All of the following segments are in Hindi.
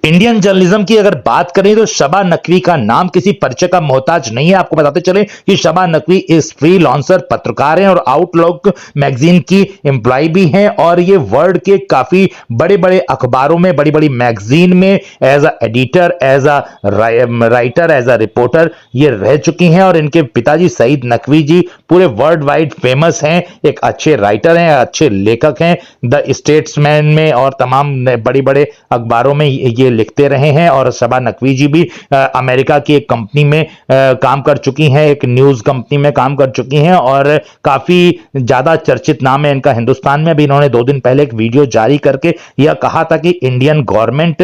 इंडियन जर्नलिज्म की अगर बात करें तो शबा नकवी का नाम किसी परिचय का मोहताज नहीं है। आपको बताते चले कि शबा नकवी इस फ्रीलांसर पत्रकार हैं और आउटलुक मैगजीन की एम्प्लॉय भी हैं और ये वर्ल्ड के काफी बड़े बड़े अखबारों में, बड़ी बड़ी मैगजीन में as a editor, as a writer, as a reporter ये रह चुकी हैं। और इनके पिताजी सईद नकवी जी पूरे वर्ल्ड वाइड फेमस हैं, एक अच्छे राइटर हैं, अच्छे लेखक हैं, द स्टेट्समैन में और तमाम बड़ी बड़े अखबारों में ये लिखते रहे हैं। और शबा नकवी जी भी अमेरिका की एक कंपनी में काम कर चुकी हैं, एक न्यूज कंपनी में काम कर चुकी हैं और काफी ज्यादा चर्चित नाम है इनका हिंदुस्तान में। भी इन्होंने 2 दिन पहले एक वीडियो जारी करके यह कहा था कि इंडियन गवर्नमेंट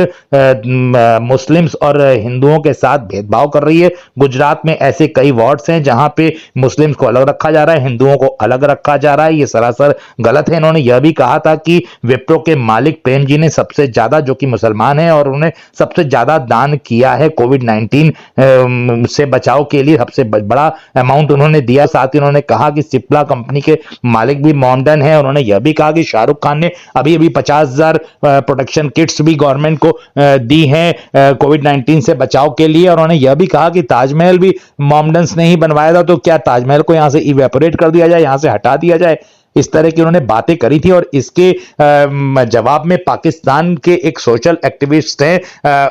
मुस्लिम्स और हिंदुओं के साथ भेदभाव कर रही है। गुजरात में ऐसे कई वार्ड्स हैं जहां पे मुस्लिम्स को अलग रखा जा रहा है, हिंदुओं को अलग रखा जा रहा है, ये सरासर गलत है। इन्होंने यह भी कहा था कि विप्रो के मालिक प्रेम जी ने सबसे ज्यादा, जो कि मुसलमान है और उन्होंने सबसे ज्यादा दान किया है कोविड-19 से बचाव के लिए, सबसे बड़ा अमाउंट उन्होंने दिया। साथ ही उन्होंने कहा कि सिप्ला कंपनी के मालिक भी मोमडन है। उन्होंने यह भी कहा कि शाहरुख खान ने अभी अभी 50,000 प्रोटेक्शन किट्स भी गवर्नमेंट को दी हैं कोविड-19 से बचाव के लिए। और उन्होंने यह भी कहा कि ताजमहल भी मोमडन्स ने ही बनवाया था, तो क्या ताजमहल को यहां से इवेपोरेट कर दिया जाए, यहां से हटा दिया जाए। इस तरह की उन्होंने बातें करी थी। और इसके जवाब में पाकिस्तान के एक सोशल एक्टिविस्ट हैं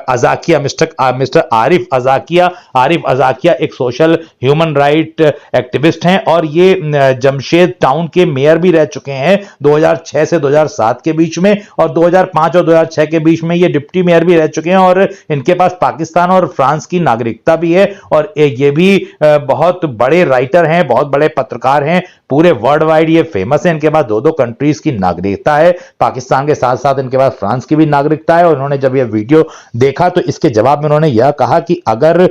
अजाकिया, मिस्टर आरिफ अजाकिया एक सोशल ह्यूमन राइट एक्टिविस्ट हैं और ये जमशेद टाउन के मेयर भी रह चुके हैं 2006 से 2007 के बीच में, और 2005 और 2006 के बीच में ये डिप्टी मेयर भी रह चुके हैं। और इनके पास पाकिस्तान और फ्रांस की नागरिकता भी है और ये भी बहुत बड़े राइटर हैं, बहुत बड़े पत्रकार हैं, पूरे वर्ल्ड वाइड ये फेमस है। इनके पास 2 कंट्रीज की नागरिकता है, पाकिस्तान के साथ साथ इनके पास फ्रांस की भी नागरिकता है। और उन्होंने जब ये वीडियो देखा तो इसके जवाब में उन्होंने यह कहा कि अगर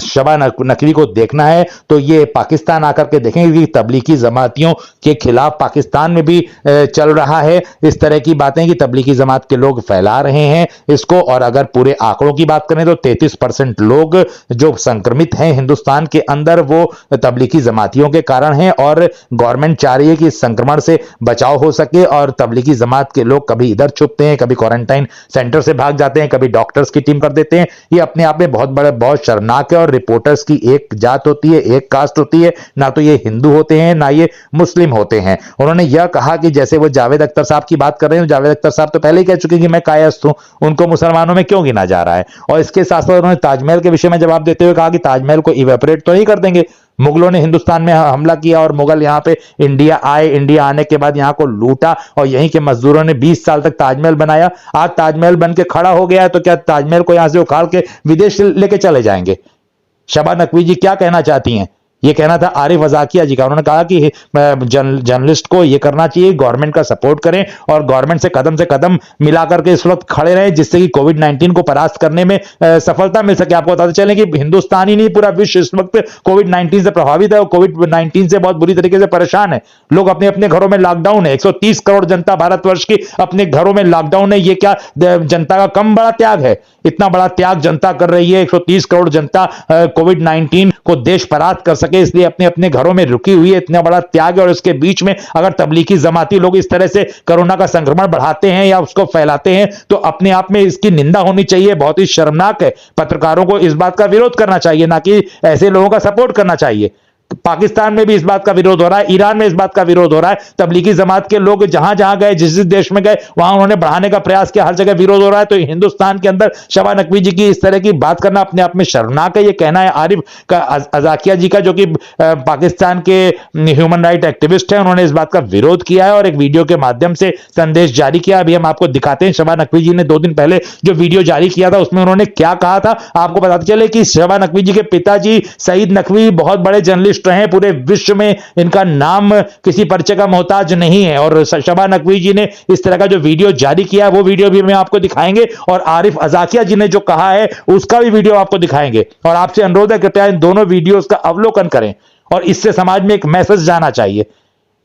शबा नकवी को देखना है तो ये पाकिस्तान आकर के देखेंगे कि तबलीगी जमातियों के खिलाफ पाकिस्तान में भी चल रहा है इस तरह की बातें कि तबलीगी जमात के लोग फैला रहे हैं इसको। और अगर पूरे आंकड़ों की बात करें तो 33% लोग जो संक्रमित हैं हिंदुस्तान के अंदर वो तबलीगी जमातियों के कारण है। और गवर्नमेंट चाह रही है कि इस संक्रमण से बचाव हो सके और तबलीगी जमात के लोग कभी इधर छुपते हैं, कभी क्वारंटाइन सेंटर से भाग जाते हैं, कभी डॉक्टर्स की टीम कर देते हैं। ये अपने आप में बहुत शर्मनाक है। और रिपोर्टर्स की एक जात होती है, एक कास्ट होती है, ना तो ये हिंदू होते हैं ना ये मुस्लिम होते हैं। उन्होंने यह कहा कि जैसे वो जावेद अख्तर साहब की बात कर रहे हैं, जावेद अख्तर साहब तो पहले ही कह चुके हैं कि मैं कायस्थ हूं, उनको मुसलमानों में क्यों गिना जा रहा है। और इसके साथ साथ उन्होंने ताजमहल के विषय में जवाब देते हुए कहा कि ताजमहल को इवेपोरेट तो नहीं कर देंगे। मुगलों ने हिंदुस्तान में हमला किया और मुगल यहां पे इंडिया आए, इंडिया आने के बाद यहां को लूटा और यहीं के मजदूरों ने 20 साल तक ताजमहल बनाया। आज ताजमहल बन के खड़ा हो गया है तो क्या ताजमहल को यहां से उखाड़ के विदेश लेके चले जाएंगे? शबा नकवी जी क्या कहना चाहती हैं? ये कहना था आरिफ अजाकिया जी का। उन्होंने कहा कि जर्नलिस्ट को ये करना चाहिए, गवर्नमेंट का सपोर्ट करें और गवर्नमेंट से कदम मिलाकर के इस वक्त खड़े रहें जिससे कि कोविड-19 को परास्त करने में सफलता मिल सके। आपको बताते चलें कि हिंदुस्तान ही नहीं, पूरा विश्व इस वक्त कोविड-19 से प्रभावित है और कोविड-19 से बहुत बुरी तरीके से परेशान है। लोग अपने अपने घरों में लॉकडाउन है, 130 करोड़ जनता भारतवर्ष की अपने घरों में लॉकडाउन है। ये क्या जनता का कम बड़ा त्याग है? इतना बड़ा त्याग जनता कर रही है, 130 करोड़ जनता कोविड-19 को देश परास्त कर सके इसलिए अपने अपने घरों में रुकी हुई है, इतना बड़ा त्याग है। और इसके बीच में अगर तबलीगी जमाती लोग इस तरह से कोरोना का संक्रमण बढ़ाते हैं या उसको फैलाते हैं तो अपने आप में इसकी निंदा होनी चाहिए, बहुत ही शर्मनाक है। पत्रकारों को इस बात का विरोध करना चाहिए, ना कि ऐसे लोगों का सपोर्ट करना चाहिए। पाकिस्तान में भी इस बात का विरोध हो रहा है, ईरान में इस बात का विरोध हो रहा है। तबलीगी जमात के लोग जहां जहां गए, जिस जिस देश में गए वहां उन्होंने बढ़ाने का प्रयास किया, हर जगह विरोध हो रहा है। तो हिंदुस्तान के अंदर शबा नकवी जी की इस तरह की बात करना अपने आप में शर्मनाक है। ये कहना है आरिफ का अजाकिया जी का, जो कि पाकिस्तान के ह्यूमन राइट एक्टिविस्ट हैं। उन्होंने इस बात का विरोध किया है और एक वीडियो के माध्यम से संदेश जारी किया। अभी हम आपको दिखाते हैं शबा नकवी जी ने 2 दिन पहले जो वीडियो जारी किया था उसमें उन्होंने क्या कहा था। आपको बताते चले कि शबा नकवी जी के पिताजी सईद नकवी बहुत बड़े जर्नलिस्ट रहे, पूरे विश्व में इनका नाम किसी परिचय का मोहताज नहीं है। और शबा नकवी जी ने इस तरह का जो वीडियो जारी किया वो वीडियो भी हम आपको दिखाएंगे और आरिफ अजाकिया जी ने जो कहा है उसका भी वीडियो आपको दिखाएंगे। और आपसे अनुरोध है कृपया इन दोनों वीडियोस का अवलोकन करें और इससे समाज में एक मैसेज जाना चाहिए,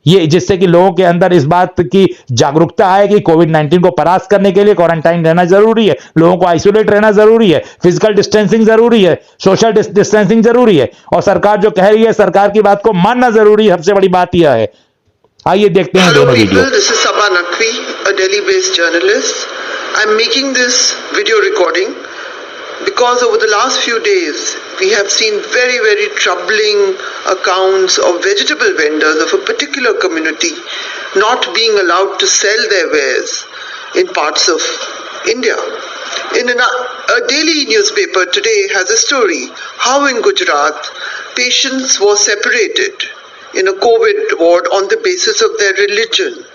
ये जिससे कि लोगों के अंदर इस बात की जागरूकता आए कि कोविड-19 को परास्त करने के लिए क्वारंटाइन रहना जरूरी है, लोगों को आइसोलेट रहना जरूरी है, फिजिकल डिस्टेंसिंग जरूरी है, सोशल डिस्टेंसिंग जरूरी है और सरकार जो कह रही है सरकार की बात को मानना जरूरी है। सबसे बड़ी बात यह है। आइए देखते हैं दोनों video. This is Shaba Naqvi, a Delhi-based journalist. I'm making this video recording because over the last few days we have seen very, very troubling accounts of vegetable vendors of a particular community not being allowed to sell their wares in parts of India. In a daily newspaper today has a story how in Gujarat patients were separated in a COVID ward on the basis of their religion.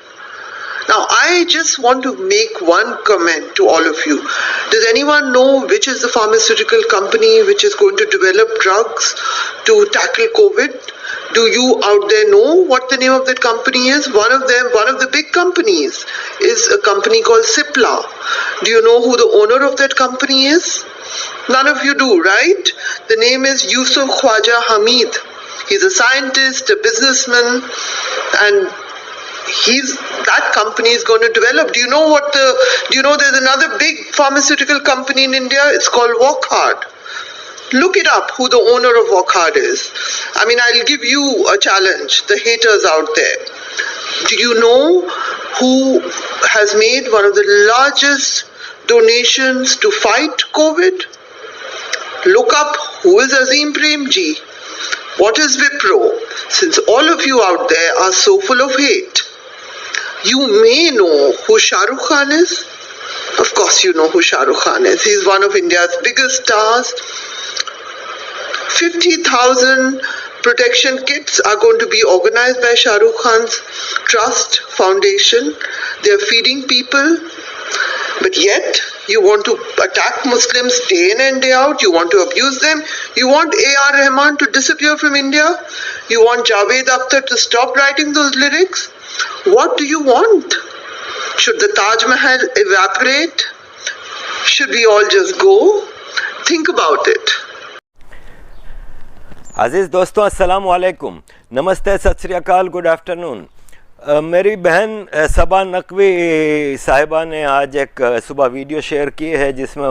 Now, I just want to make one comment to all of you. Does anyone know which is the pharmaceutical company which is going to develop drugs to tackle COVID? Do you out there know what the name of that company is? One of the big companies is a company called Cipla. Do you know who the owner of that company is? None of you do, right? The name is Yusuf Khwaja Hamid. He's a scientist, a businessman, and that company is going to develop. Do you know there's another big pharmaceutical company in India? It's called Wockhardt. Look it up, who the owner of Wockhardt is. I mean, I'll give you a challenge, the haters out there. Do you know who has made one of the largest donations to fight COVID? Look up who is Azim Premji. What is Wipro? Since all of you out there are so full of hate, you may know who Shah Rukh Khan is. Of course you know who Shah Rukh Khan is. He's one of India's biggest stars. 50,000 protection kits are going to be organized by Shah Rukh Khan's Trust Foundation. They're feeding people. But yet, you want to attack Muslims day in and day out. You want to abuse them. You want A.R. Rahman to disappear from India. You want Javed Akhtar to stop writing those lyrics. What do you want? Should the Taj Mahal evaporate? Should we all just go? Think about it. अज़ीज़ दोस्तों, अस्सलाम वालेकुम, नमस्ते, सत श्री अकाल, गुड आफ्टरनून। मेरी बहन सबा नकवी साहिबा ने आज एक सुबह वीडियो शेयर की है जिसमें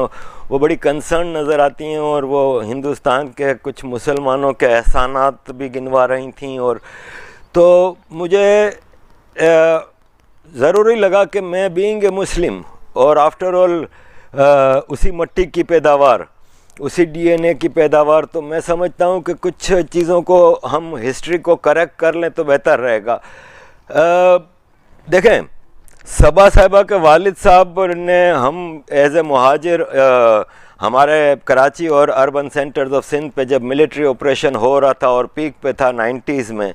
वो बड़ी कंसर्न नज़र आती हैं और वो हिंदुस्तान के कुछ मुसलमानों के एहसानात भी गिनवा रही थीं। और तो मुझे ज़रूरी लगा कि मैं बीइंग ए मुस्लिम और आफ्टर ऑल उसी मिट्टी की पैदावार, उसी डीएनए की पैदावार, तो मैं समझता हूँ कि कुछ चीज़ों को हम हिस्ट्री को करेक्ट कर लें तो बेहतर रहेगा। देखें, सबा साहिबा के वालिद साहब ने हम एज ए मुहाजिर हमारे कराची और अर्बन सेंटर्स ऑफ सिंध पे जब मिलिट्री ऑपरेशन हो रहा था और पीक पे था 90s में,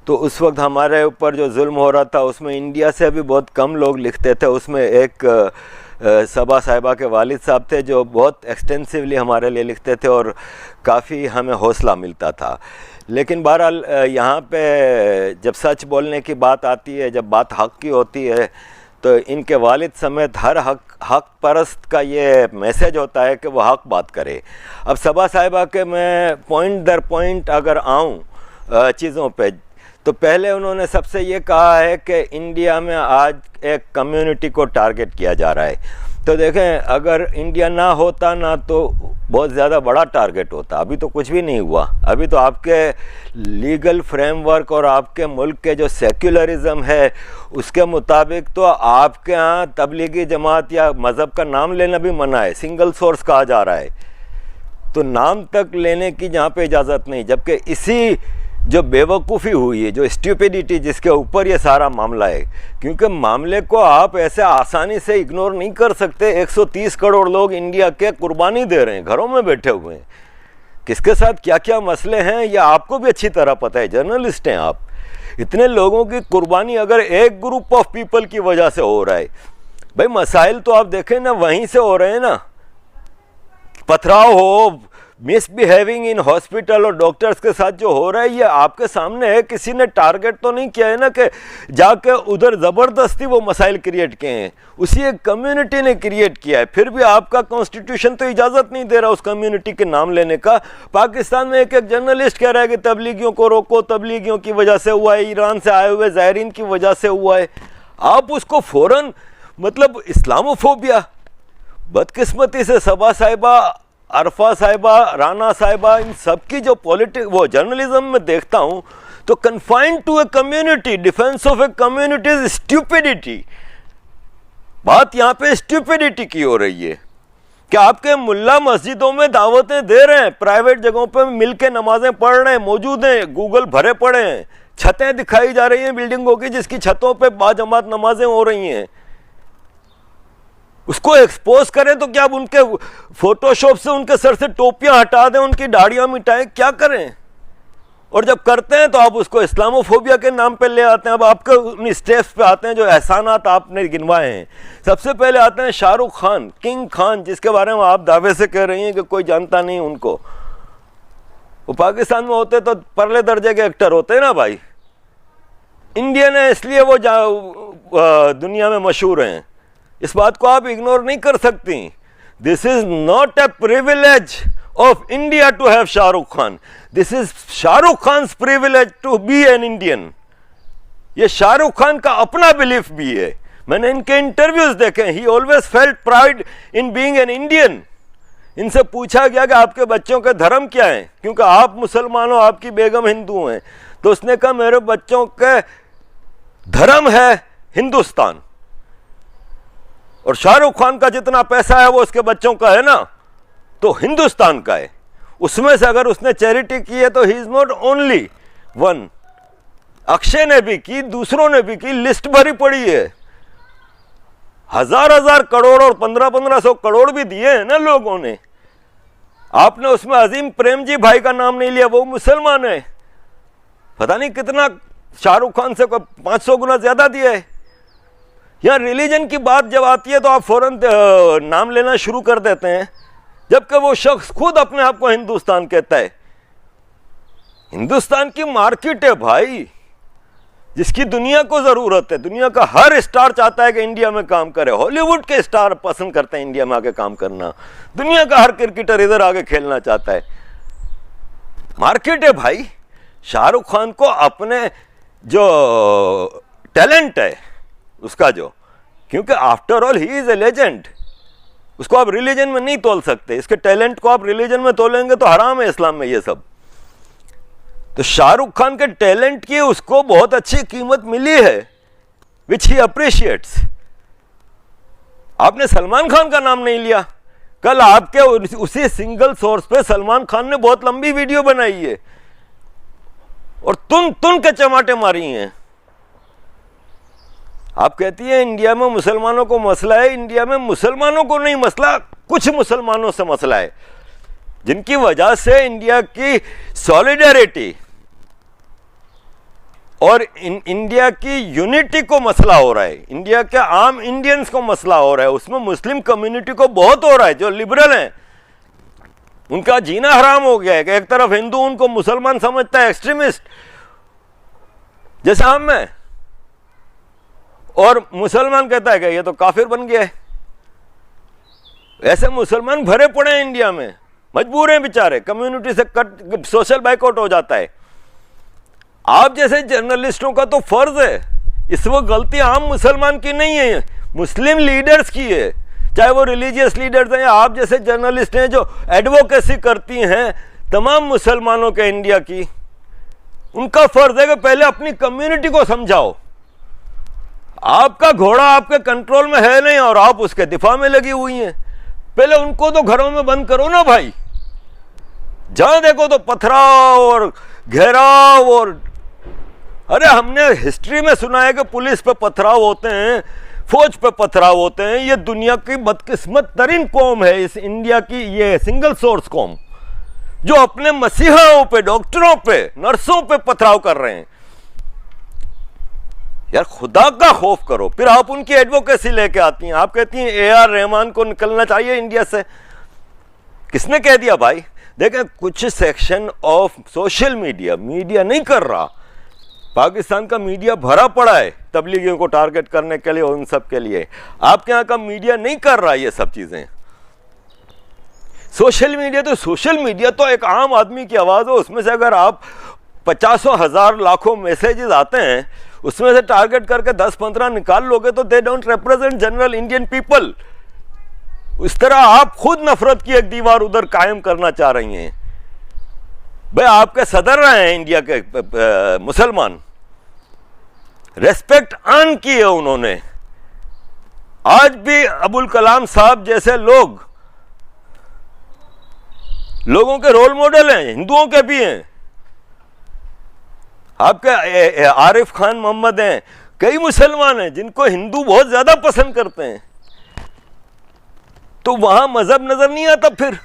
तो उस वक्त हमारे ऊपर जो जुल्म हो रहा था उसमें इंडिया से भी बहुत कम लोग लिखते थे। उसमें एक सबा साहिबा के वालिद साहब थे जो बहुत एक्सटेंसिवली हमारे लिए लिखते थे और काफ़ी हमें हौसला मिलता था। लेकिन बहरहाल यहाँ पे जब सच बोलने की बात आती है, जब बात हक़ की होती है, तो इनके वालिद समेत हर हक़ परस्त का ये मैसेज होता है कि वो हक़ बात करे। अब सबा साहिबा के मैं पॉइंट दर पॉइंट अगर आऊँ चीज़ों पे, तो पहले उन्होंने सबसे ये कहा है कि इंडिया में आज एक कम्युनिटी को टारगेट किया जा रहा है। तो देखें, अगर इंडिया ना होता ना तो बहुत ज़्यादा बड़ा टारगेट होता। अभी तो कुछ भी नहीं हुआ। अभी तो आपके लीगल फ्रेमवर्क और आपके मुल्क के जो सेक्युलरिज़म है उसके मुताबिक तो आपके यहाँ तबलीगी जमात या मज़हब का नाम लेना भी मना है, सिंगल सोर्स कहा जा रहा है। तो नाम तक लेने की जहाँ पे इजाज़त नहीं, जबकि इसी जो बेवकूफ़ी हुई है, जो स्टूपिडिटी जिसके ऊपर ये सारा मामला है, क्योंकि मामले को आप ऐसे आसानी से इग्नोर नहीं कर सकते। 130 करोड़ लोग इंडिया के कुर्बानी दे रहे हैं, घरों में बैठे हुए हैं। किसके साथ क्या क्या मसले हैं ये आपको भी अच्छी तरह पता है, जर्नलिस्ट हैं आप। इतने लोगों की कुर्बानी अगर एक ग्रुप ऑफ पीपल की वजह से हो रहा है, भाई मसाइल तो आप देखें ना, वहीं से हो रहे हैं ना। पथराव हो, मिसबिहेविंग इन हॉस्पिटल और डॉक्टर्स के साथ जो हो रहा है ये आपके सामने है। किसी ने टारगेट तो नहीं किया है ना कि जाके उधर ज़बरदस्ती वो मसाइल क्रिएट किए हैं, उसी एक कम्युनिटी ने क्रिएट किया है। फिर भी आपका कॉन्स्टिट्यूशन तो इजाज़त नहीं दे रहा उस कम्युनिटी के नाम लेने का। पाकिस्तान में एक जर्नलिस्ट कह रहा है कि तबलीगियों को रोको, तबलीगियों की वजह से हुआ है, ईरान से आए हुए ज़ायरीन की वजह से हुआ है। आप उसको फ़ौरन मतलब इस्लामोफोबिया। बदकिस्मती से सबा साहिबा, अरफा साहिबा, राना साहिबा, इन सब की जो वो जर्नलिज्म में देखता हूँ तो confined to a community, defence of a community is stupidity. बात यहाँ पे स्टुपिडिटी की हो रही है कि आपके मुल्ला मस्जिदों में दावतें दे रहे हैं, प्राइवेट जगहों पे मिलके नमाजें पढ़ रहे हैं, मौजूद हैं, गूगल भरे पड़े हैं, छतें दिखाई जा रही हैं बिल्डिंगों की जिसकी छतों पे बाजमात नमाजें हो रही हैं। उसको एक्सपोज करें तो क्या अब उनके फोटोशॉप से उनके सर से टोपियां हटा दें, उनकी दाढ़ियां मिटाएं, क्या करें? और जब करते हैं तो आप उसको इस्लामोफोबिया के नाम पे ले आते हैं। अब आपके उन स्टेप्स पे आते हैं जो एहसानात आपने गिनवाए हैं। सबसे पहले आते हैं शाहरुख खान, किंग खान, जिसके बारे में आप दावे से कह रही हैं कि कोई जानता नहीं उनको। वो पाकिस्तान में होते तो परले दर्जे के एक्टर होते हैं ना भाई। इंडियन है इसलिए वो दुनिया में मशहूर हैं, इस बात को आप इग्नोर नहीं कर सकती। This is not a privilege of India to have Shah Rukh Khan. This is Shah Rukh Khan's privilege to be an Indian. ये शाहरुख खान का अपना बिलीफ भी है। मैंने इनके इंटरव्यूज देखे, ही always felt pride in being an Indian. इनसे पूछा गया कि आपके बच्चों के धर्म क्या हैं, क्योंकि आप मुसलमान हो, आपकी बेगम हिंदू हैं, तो उसने कहा मेरे बच्चों के धर्म है हिंदुस्तान, और शाहरुख खान का जितना पैसा है वो उसके बच्चों का है ना, तो हिंदुस्तान का है। उसमें से अगर उसने चैरिटी की है तो he is not only one. Akshay ने भी की, दूसरों ने भी की, लिस्ट भरी पड़ी है। हजार करोड़ और 1500 करोड़ भी दिए हैं ना लोगों ने। आपने उसमें अजीम प्रेमजी भाई का नाम नहीं लिया, वो मुसलमान है, पता नहीं कितना शाहरुख खान से 500 गुना ज्यादा दिया है। यहां रिलीजन की बात जब आती है तो आप फौरन नाम लेना शुरू कर देते हैं, जबकि वो शख्स खुद अपने आप को हिंदुस्तान कहता है। हिंदुस्तान की मार्केट है भाई, जिसकी दुनिया को जरूरत है। दुनिया का हर स्टार चाहता है कि इंडिया में काम करे। हॉलीवुड के स्टार पसंद करते हैं इंडिया में आके काम करना। दुनिया का हर क्रिकेटर इधर आके खेलना चाहता है। मार्केट है भाई। शाहरुख खान को अपने जो टैलेंट है उसका क्योंकि after all he is a legend, उसको आप रिलीजन में नहीं तोल सकते। इसके टैलेंट को आप रिलीजन में तोलेंगे तो हराम है इस्लाम में ये सब। तो शाहरुख खान के टैलेंट की उसको बहुत अच्छी कीमत मिली है, विच ही अप्रिशिएट्स। आपने सलमान खान का नाम नहीं लिया। कल आपके उसी सिंगल सोर्स पे सलमान खान ने बहुत लंबी वीडियो बनाई है और तुन के चमाटे मारी हैं। आप कहती हैं इंडिया में मुसलमानों को मसला है। इंडिया में मुसलमानों को नहीं मसला, कुछ मुसलमानों से मसला है, जिनकी वजह से इंडिया की सॉलिडेरिटी और इंडिया की यूनिटी को मसला हो रहा है। इंडिया के आम इंडियंस को मसला हो रहा है। उसमें मुस्लिम कम्युनिटी को बहुत हो रहा है। जो लिबरल हैं उनका जीना हराम हो गया है कि एक तरफ हिंदू उनको मुसलमान समझता है, एक्सट्रीमिस्ट जैसे हम में, और मुसलमान कहता है कि ये तो काफिर बन गया है। ऐसे मुसलमान भरे पड़े हैं इंडिया में, मजबूर हैं बेचारे, कम्युनिटी से कट, सोशल बाइकआउट हो जाता है। आप जैसे जर्नलिस्टों का तो फर्ज है, इस वो गलती आम मुसलमान की नहीं है, मुस्लिम लीडर्स की है, चाहे वो रिलीजियस लीडर्स हैं या आप जैसे जर्नलिस्ट हैं जो एडवोकेसी करती हैं तमाम मुसलमानों के इंडिया की। उनका फर्ज है कि पहले अपनी कम्युनिटी को समझाओ। आपका घोड़ा आपके कंट्रोल में है नहीं और आप उसके दिफा में लगी हुई हैं। पहले उनको तो घरों में बंद करो ना भाई। जहां देखो तो पथराव और घेराव और अरे हमने हिस्ट्री में सुना है कि पुलिस पे पथराव होते हैं, फौज पे पथराव होते हैं। ये दुनिया की बदकिस्मत तरीन कौम है इस इंडिया की, ये सिंगल सोर्स कौम, जो अपने मसीहाओं पे, डॉक्टरों पे, नर्सों पे पथराव कर रहे हैं। यार खुदा का खौफ करो। फिर आप उनकी एडवोकेसी लेके आती हैं। आप कहती हैं AR रहमान को निकलना चाहिए इंडिया से। किसने कह दिया भाई? देखें, कुछ सेक्शन ऑफ सोशल मीडिया नहीं कर रहा। पाकिस्तान का मीडिया भरा पड़ा है तबलीगियों को टारगेट करने के लिए और उन सब के लिए। आपके यहाँ का मीडिया नहीं कर रहा ये सब चीजें। सोशल मीडिया तो एक आम आदमी की आवाज हो। उसमें से अगर आप 50,000 लाखों मैसेजेस आते हैं, उसमें से टारगेट करके 10-15 निकाल लोगे तो they don't represent general Indian people. इस तरह आप खुद नफरत की एक दीवार उधर कायम करना चाह रही हैं। भाई आपके सदर रहे हैं इंडिया के मुसलमान, रेस्पेक्ट अर्न की है उन्होंने। आज भी अबुल कलाम साहब जैसे लोगों के रोल मॉडल हैं, हिंदुओं के भी हैं। आपके आरिफ खान मोहम्मद हैं, कई मुसलमान हैं जिनको हिंदू बहुत ज्यादा पसंद करते हैं। तो वहां मजहब नजर नहीं आता। फिर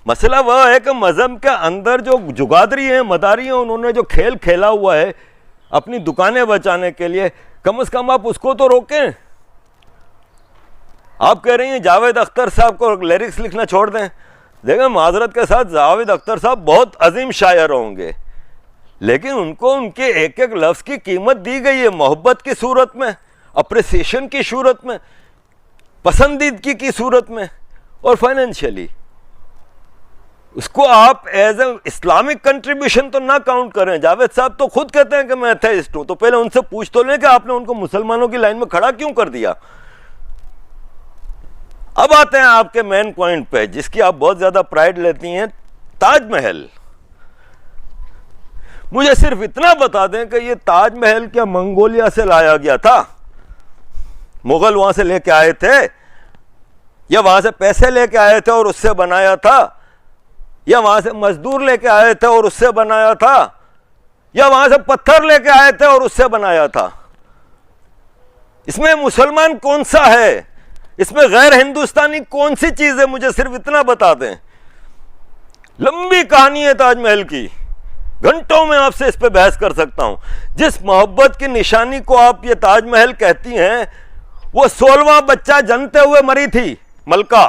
मसला वह है कि मजहब के अंदर जो जुगादरी हैं, मदारी हैं, उन्होंने जो खेल खेला हुआ है अपनी दुकानें बचाने के लिए, कम से कम आप उसको तो रोकें। आप कह रही हैं जावेद अख्तर साहब को लिरिक्स लिखना छोड़ दें। देखें, माजरत के साथ जावेद अख्तर साहब बहुत अजीम शायर होंगे, लेकिन उनको उनके एक एक लफ्ज की कीमत दी गई है, मोहब्बत की सूरत में, अप्रिसिएशन की सूरत में, पसंदीदगी की सूरत में और फाइनेंशियली। उसको आप एज ए इस्लामिक कंट्रीब्यूशन तो ना काउंट करें। जावेद साहब तो खुद कहते हैं कि मैं एथेइस्ट हूं, तो पहले उनसे पूछ तो लें कि आपने उनको मुसलमानों की लाइन में खड़ा क्यों कर दिया। अब आते हैं आपके मेन पॉइंट पे, जिसकी आप बहुत ज्यादा प्राइड लेती हैं, ताजमहल। मुझे सिर्फ इतना बता दें कि ये ताजमहल क्या मंगोलिया से लाया गया था? मुगल वहां से लेके आए थे, या वहां से पैसे लेके आए थे और उससे बनाया था, या वहां से मजदूर लेके आए थे और उससे बनाया था, या वहां से पत्थर लेके आए थे और उससे बनाया था? इसमें मुसलमान कौन सा है? इसमें गैर हिंदुस्तानी कौन सी चीज है? मुझे सिर्फ इतना बता दें। लंबी कहानी है ताजमहल की, घंटों में आपसे इस पे बहस कर सकता हूं। जिस मोहब्बत की निशानी को आप ये ताजमहल कहती हैं, वो 16वां बच्चा जन्मते हुए मरी थी मलका,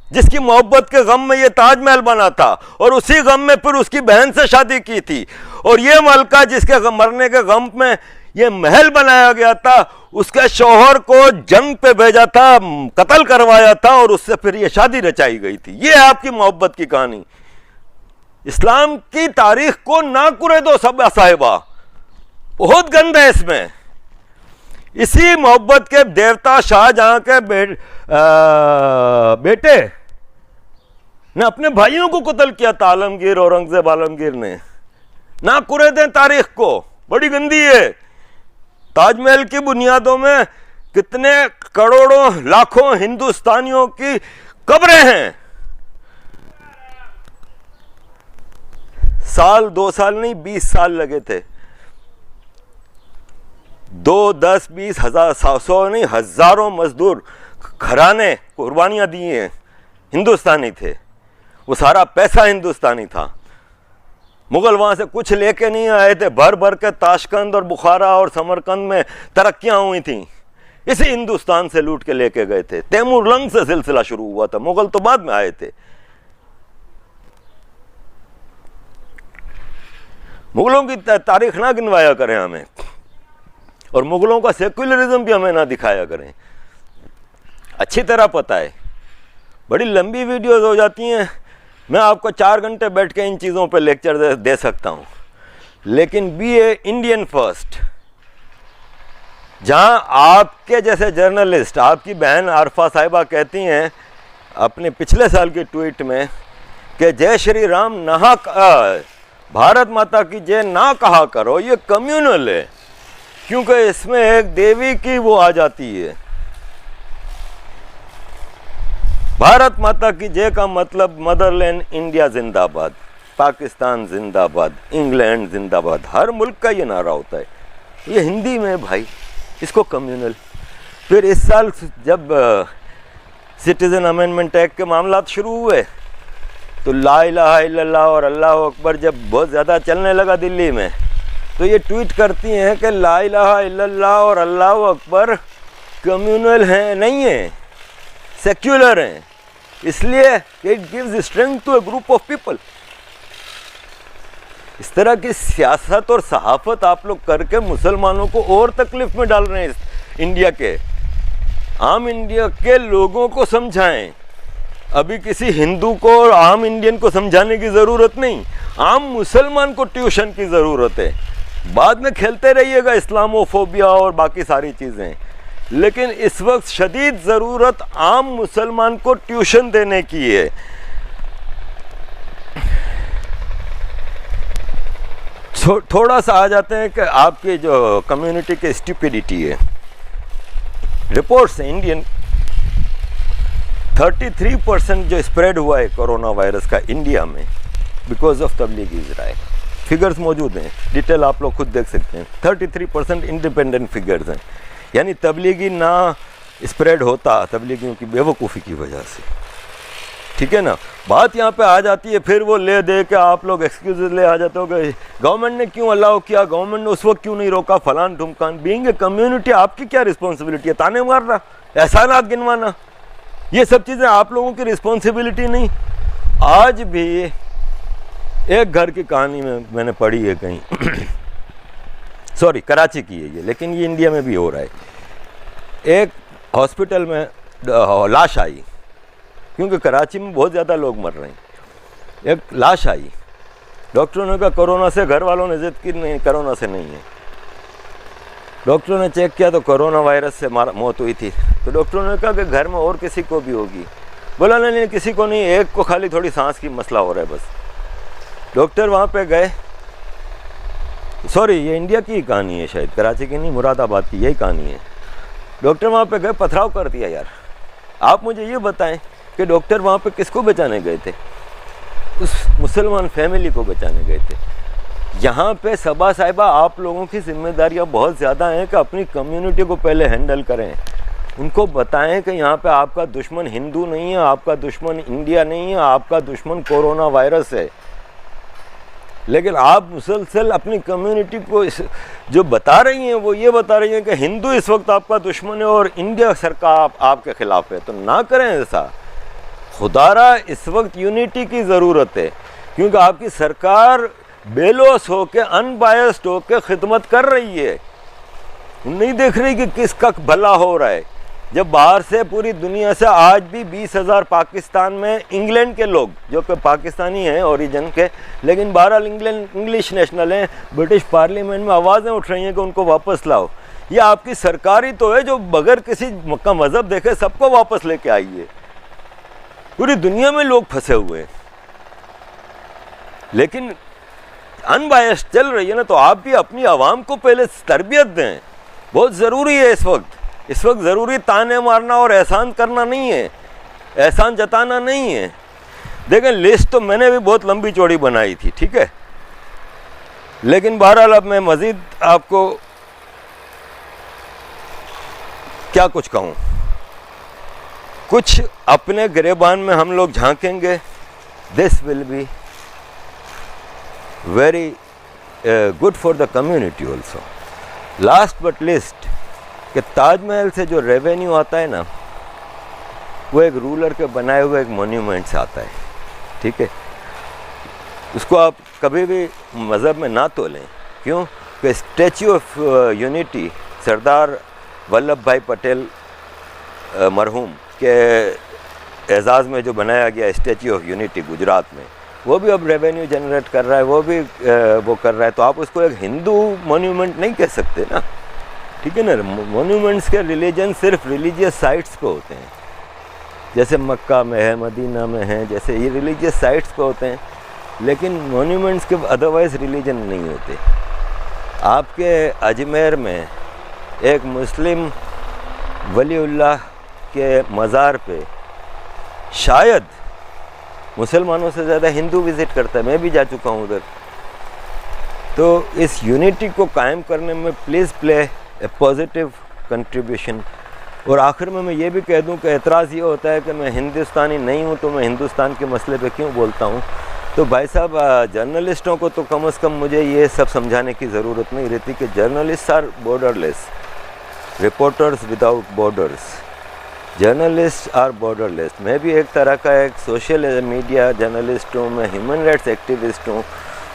जिसकी मोहब्बत के गम में ये ताजमहल बना था, और उसी गम में फिर उसकी बहन से शादी की थी। और ये मलका जिसके मरने के गम में ये महल बनाया गया था, उसके शौहर को जंग पे भेजा था, कत्ल करवाया था, और उससे फिर ये शादी रचाई गई थी। ये है आपकी मोहब्बत की कहानी। इस्लाम की तारीख को ना कुरे दो सब साहिबा, बहुत गंद है इसमें। इसी मोहब्बत के देवता शाहजहां के बेटे ने अपने भाइयों को कत्ल किया था, आलमगीर, औरंगजेब आलमगीर ने। ना कुरे दें तारीख को, बड़ी गंदी है। ताजमहल की बुनियादों में कितने करोड़ों लाखों हिंदुस्तानियों की कब्रें हैं। साल 2 साल नहीं, 20 साल लगे थे। 2, 10, 20 हजार, 100 नहीं, हजारों मजदूर घराने कुर्बानियां दी हैं, हिंदुस्तानी थे। वो सारा पैसा हिंदुस्तानी था। मुगल वहां से कुछ लेके नहीं आए थे। भर भर के ताशकंद और बुखारा और समरकंद में तरक्कियां हुई थी, इसी हिंदुस्तान से लूट के लेके गए थे। तैमूरलंग से सिलसिला शुरू हुआ था, मुगल तो बाद में आए थे। मुगलों की तारीख ना गिनवाया करें हमें, और मुगलों का सेक्युलरिज्म भी हमें ना दिखाया करें। अच्छी तरह पता है, बड़ी लंबी वीडियोस हो जाती हैं। मैं आपको 4 घंटे बैठ के इन चीज़ों पे लेक्चर दे सकता हूँ, लेकिन बी ए इंडियन फर्स्ट। जहाँ आपके जैसे जर्नलिस्ट, आपकी बहन आरफा साहिबा कहती हैं अपने पिछले साल की ट्वीट में कि जय श्री राम नहा, भारत माता की जय ना कहा करो, ये कम्युनल है, क्योंकि इसमें एक देवी की वो आ जाती है। भारत माता की जय का मतलब मदरलैंड इंडिया जिंदाबाद, पाकिस्तान जिंदाबाद, इंग्लैंड जिंदाबाद, हर मुल्क का ये नारा होता है। ये हिंदी में भाई, इसको कम्युनल। फिर इस साल जब सिटीजन अमेंडमेंट एक्ट के मामला शुरू हुए, तो ला इलाहा इल्लल्लाह और अल्लाह अकबर जब बहुत ज़्यादा चलने लगा दिल्ली में, तो ये ट्वीट करती हैं कि ला इलाहा इल्लल्लाह और अल्लाह अकबर कम्युनल हैं, नहीं है, सेक्युलर हैं, इसलिए it gives strength to a group of people. इस तरह की सियासत और सहाफत आप लोग करके मुसलमानों को और तकलीफ में डाल रहे हैं। इंडिया के आम इंडिया के लोगों को समझाएं। अभी किसी हिंदू को और आम इंडियन को समझाने की ज़रूरत नहीं, आम मुसलमान को ट्यूशन की ज़रूरत है। बाद में खेलते रहिएगा इस्लामोफोबिया और बाकी सारी चीज़ें, लेकिन इस वक्त शदीद ज़रूरत आम मुसलमान को ट्यूशन देने की है। थोड़ा सा आ जाते हैं कि आपकी जो कम्युनिटी की स्टुपिडिटी है। रिपोर्ट्स इंडियन 33% जो स्प्रेड हुआ है कोरोना वायरस का इंडिया में बिकॉज ऑफ तबलीगीज़ राय। फिगर्स मौजूद हैं, डिटेल आप लोग खुद देख सकते हैं। 33% इंडिपेंडेंट फिगर्स हैं, यानी तबलीगी ना स्प्रेड होता तबलीगियों की बेवकूफ़ी की वजह से, ठीक है ना। बात यहाँ पे आ जाती है, फिर वो ले दे के आप लोग एक्सक्यूजेज ले आ जाते हो कि गवर्नमेंट ने क्यों अलाउ किया, गवर्नमेंट ने उस वक्त क्यों नहीं रोका, फलान ढुमकान। बीइंग ए कम्युनिटी आपकी क्या रिस्पॉन्सिबिलिटी है? ताने मारना, एहसानात गिनवाना, ये सब चीज़ें आप लोगों की रिस्पॉन्सिबिलिटी नहीं। आज भी एक घर की कहानी में मैंने पढ़ी है कहीं सॉरी कराची की है ये, लेकिन ये इंडिया में भी हो रहा है। एक हॉस्पिटल में लाश आई, क्योंकि कराची में बहुत ज़्यादा लोग मर रहे हैं। एक लाश आई, डॉक्टरों ने कहा कोरोना से, घर वालों ने जिद की नहीं कोरोना से नहीं है। डॉक्टरों ने चेक किया तो कोरोना वायरस से मौत हुई थी। तो डॉक्टरों ने कहा कि घर में और किसी को भी होगी। बोला नहीं किसी को नहीं, एक को खाली थोड़ी सांस की मसला हो रहा है बस। डॉक्टर वहाँ पे गए, सॉरी ये इंडिया की कहानी है शायद, कराची की नहीं, मुरादाबाद की यही कहानी है। डॉक्टर वहाँ पे गए, पथराव कर दिया यार। आप मुझे ये बताएं कि डॉक्टर वहाँ पे किसको बचाने गए थे? उस मुसलमान फैमिली को बचाने गए थे। यहाँ पे सबा साहिबा आप लोगों की जिम्मेदारियाँ बहुत ज़्यादा हैं कि अपनी कम्युनिटी को पहले हैंडल करें। उनको बताएं कि यहाँ पे आपका दुश्मन हिंदू नहीं है, आपका दुश्मन इंडिया नहीं है, आपका दुश्मन कोरोना वायरस है। लेकिन आप मुसलसल अपनी कम्युनिटी को जो बता रही हैं वो ये बता रही हैं कि हिंदू इस वक्त आपका दुश्मन है और इंडिया सरकार आपके खिलाफ है। तो ना करें ऐसा, खुदारा इस वक्त यूनिटी की ज़रूरत है, क्योंकि आपकी सरकार बेलोस होके अनबायस्ड होके खिदमत कर रही है, नहीं देख रही कि किसका भला हो रहा है। जब बाहर से पूरी दुनिया से आज भी 20,000 पाकिस्तान में इंग्लैंड के लोग जो कि पाकिस्तानी हैं ओरिजिन के, लेकिन बहरहाल इंग्लिश नेशनल हैं, ब्रिटिश पार्लियामेंट में आवाज़ें उठ रही हैं कि उनको वापस लाओ। ये आपकी सरकार ही तो है जो बगैर किसी का मज़हब देखे सबको वापस लेके आई है। पूरी दुनिया में लोग फंसे हुए हैं, लेकिन अनबायस्ड चल रही है ना। तो आप भी अपनी आवाम को पहले तरबियत दें, बहुत ज़रूरी है इस वक्त। इस वक्त ज़रूरी ताने मारना और एहसान करना नहीं है, एहसान जताना नहीं है। देखें लिस्ट तो मैंने भी बहुत लंबी चौड़ी बनाई थी, ठीक है, लेकिन बहरहाल अब मैं मज़ीद आपको क्या कुछ कहूँ। कुछ अपने गिरेबान में हम लोग झांकेंगे, this will be very good for the community also. Last but least कि ताजमहल से जो रेवेन्यू आता है ना, वो एक रूलर के बनाए हुए एक मोन्यूमेंट से आता है, ठीक है। उसको आप कभी भी मज़हब में ना तोलें। क्यों? कि statue of unity Sardar Vallabh भाई पटेल मरहूम के एजाज़ में जो बनाया गया स्टैचू ऑफ यूनिटी गुजरात में, वो भी अब रेवेन्यू जनरेट कर रहा है, वो भी वो कर रहा है। तो आप उसको एक हिंदू मोन्यूमेंट नहीं कह सकते ना, ठीक है ना। मोन्यूमेंट्स के रिलीजन सिर्फ रिलीजियस साइट्स को होते हैं, जैसे मक्का में है, मदीना में है, जैसे ये रिलीजियस साइट्स को होते हैं, लेकिन मोन्यूमेंट्स के अदरवाइज रिलीजन नहीं होते। आपके अजमेर में एक मुस्लिम वलीउल्लाह के मज़ार पे शायद मुसलमानों से ज़्यादा हिंदू विज़िट करता है, मैं भी जा चुका हूँ उधर। तो इस यूनिटी को कायम करने में please play A positive contribution. और आखिर में मैं ये भी कह दूं कि एतराज़ ये होता है कि मैं हिंदुस्तानी नहीं हूं तो मैं हिंदुस्तान के मसले पे क्यों बोलता हूं। तो भाई साहब जर्नलिस्टों को तो कम से कम मुझे ये सब समझाने की ज़रूरत नहीं रहती कि journalist are borderless, reporters without borders, journalist are borderless. मैं भी एक तरह का एक सोशल मीडिया जर्नलिस्ट हूँ, मैं ह्यूमन राइट्स एक्टिविस्ट हूँ।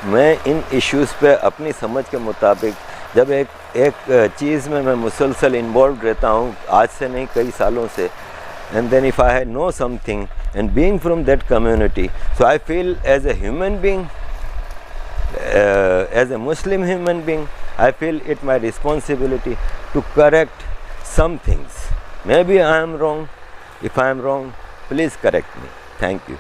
मैं इन इश्यूज़ पे अपनी समझ के मुताबिक जब एक चीज़ में मैं मुसलसल इन्वॉल्व रहता हूँ, आज से नहीं कई सालों से, and then if I know something and being from that community, so I feel as a human being, as a Muslim human being, I feel it my responsibility to correct some things. Maybe I am wrong. If I am wrong, please correct me. Thank you.